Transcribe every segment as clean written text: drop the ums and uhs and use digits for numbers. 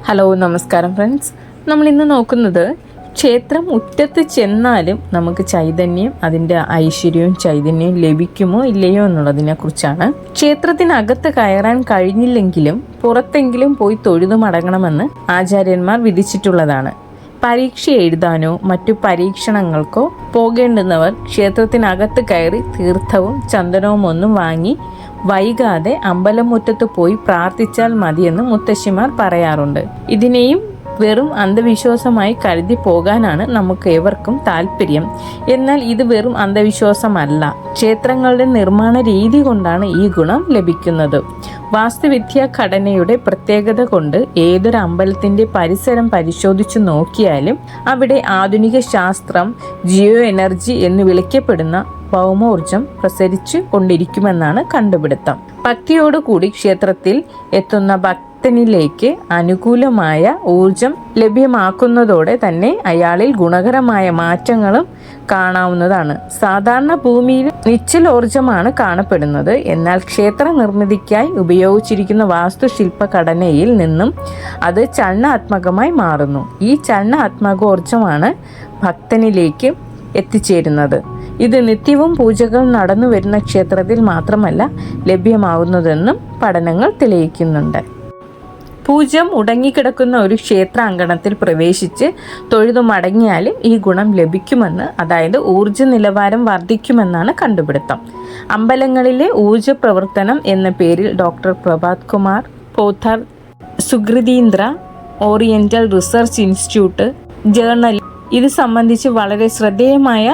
Hello നമസ്കാരം friends. നമ്മൾ ഇന്ന് നോക്കുന്നത് ക്ഷേത്രം മുറ്റത്ത് ചെന്നാലും നമുക്ക് ചൈതന്യം, അതിൻ്റെ ഐശ്വര്യവും ചൈതന്യവും ലഭിക്കുമോ ഇല്ലയോ എന്നുള്ളതിനെക്കുറിച്ചാണ്. ക്ഷേത്രത്തിനകത്ത് കയറാൻ കഴിഞ്ഞില്ലെങ്കിലും പുറത്തെങ്കിലും പോയി തൊഴുതു മടങ്ങണമെന്ന് ആചാര്യന്മാർ വിധിച്ചിട്ടുള്ളതാണ്. പരീക്ഷ എഴുതാനോ മറ്റു പരീക്ഷണങ്ങൾക്കോ പോകേണ്ടുന്നവർ ക്ഷേത്രത്തിനകത്ത് കയറി തീർത്ഥവും ചന്ദനവും ഒന്നും വാങ്ങി വൈകാതെ അമ്പലമുറ്റത്ത് പോയി പ്രാർത്ഥിച്ചാൽ മതിയെന്ന് മുത്തശ്ശിമാർ പറയാറുണ്ട്. ഇതിനെയും വെറും അന്ധവിശ്വാസമായി കരുതി പോകാനാണ് നമുക്ക് ഏവർക്കും താല്പര്യം. എന്നാൽ ഇത് വെറും അന്ധവിശ്വാസമല്ല. ക്ഷേത്രങ്ങളുടെ നിർമ്മാണ രീതി കൊണ്ടാണ് ഈ ഗുണം ലഭിക്കുന്നത്. വാസ്തുവിദ്യാ ഘടനയുടെ പ്രത്യേകത കൊണ്ട് ഏതൊരു അമ്പലത്തിൻ്റെ പരിസരം പരിശോധിച്ചു നോക്കിയാലും അവിടെ ആധുനിക ശാസ്ത്രം, ജിയോ എനർജി എന്ന് വിളിക്കപ്പെടുന്ന ഭൗമോർജം പ്രസരിച്ചു കൊണ്ടിരിക്കുമെന്നാണ് കണ്ടുപിടുത്തം. ഭക്തിയോടുകൂടി ക്ഷേത്രത്തിൽ എത്തുന്ന ഭക്തനിലേക്ക് അനുകൂലമായ ഊർജം ലഭ്യമാക്കുന്നതോടെ തന്നെ അയാളിൽ ഗുണകരമായ മാറ്റങ്ങളും കാണാവുന്നതാണ്. സാധാരണ ഭൂമിയിൽ നിശ്ചലോർജമാണ് കാണപ്പെടുന്നത്. എന്നാൽ ക്ഷേത്ര നിർമ്മിതിക്കായി ഉപയോഗിച്ചിരിക്കുന്ന വാസ്തുശില്പഘടനയിൽ നിന്നും അത് ചലനാത്മകമായി മാറുന്നു. ഈ ചലനാത്മകോർജമാണ് ഭക്തനിലേക്ക് എത്തിച്ചേരുന്നത്. ഇത് നിത്യവും പൂജകൾ നടന്നു വരുന്ന ക്ഷേത്രത്തിൽ മാത്രമല്ല ലഭ്യമാകുന്നതെന്നും പഠനങ്ങൾ തെളിയിക്കുന്നുണ്ട്. പൂജ മുടങ്ങിക്കിടക്കുന്ന ഒരു ക്ഷേത്ര അങ്കണത്തിൽ പ്രവേശിച്ച് തൊഴുതു മടങ്ങിയാലും ഈ ഗുണം ലഭിക്കുമെന്ന്, അതായത് ഊർജ നിലവാരം വർദ്ധിക്കുമെന്നാണ് കണ്ടുപിടുത്തം. അമ്പലങ്ങളിലെ ഊർജ പ്രവർത്തനം എന്ന പേരിൽ doctor Prabhat Kumar Poddar Sukritindra oriental research institute ജേർണലിൽ ഇത് സംബന്ധിച്ച് വളരെ ശ്രദ്ധേയമായ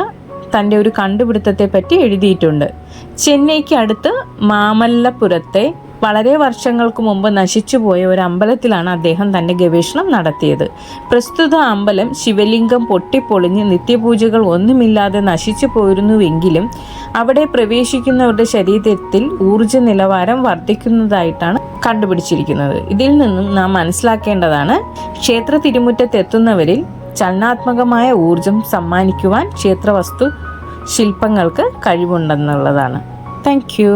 തൻ്റെ ഒരു കണ്ടുപിടുത്തത്തെ പറ്റി എഴുതിയിട്ടുണ്ട്. ചെന്നൈക്ക് അടുത്ത് മാമല്ലപുരത്തെ വളരെ വർഷങ്ങൾക്ക് മുമ്പ് നശിച്ചുപോയ ഒരു അമ്പലത്തിലാണ് അദ്ദേഹം തൻ്റെ ഗവേഷണം നടത്തിയത്. പ്രസ്തുത അമ്പലം ശിവലിംഗം പൊട്ടിപ്പൊളിഞ്ഞ് നിത്യപൂജകൾ ഒന്നുമില്ലാതെ നശിച്ചു പോയിരുന്നുവെങ്കിലും അവിടെ പ്രവേശിക്കുന്നവരുടെ ശരീരത്തിൽ ഊർജ നിലവാരം വർദ്ധിക്കുന്നതായിട്ടാണ് കണ്ടുപിടിച്ചിരിക്കുന്നത്. ഇതിൽ നിന്നും നാം മനസ്സിലാക്കേണ്ടതാണ്, ക്ഷേത്ര തിരുമുറ്റത്തെത്തുന്നവരിൽ ചലനാത്മകമായ ഊർജം സമ്മാനിക്കുവാൻ ക്ഷേത്രവസ്തു ശില്പങ്ങൾക്ക് കഴിവുണ്ടെന്നുള്ളതാണ്. Thank you.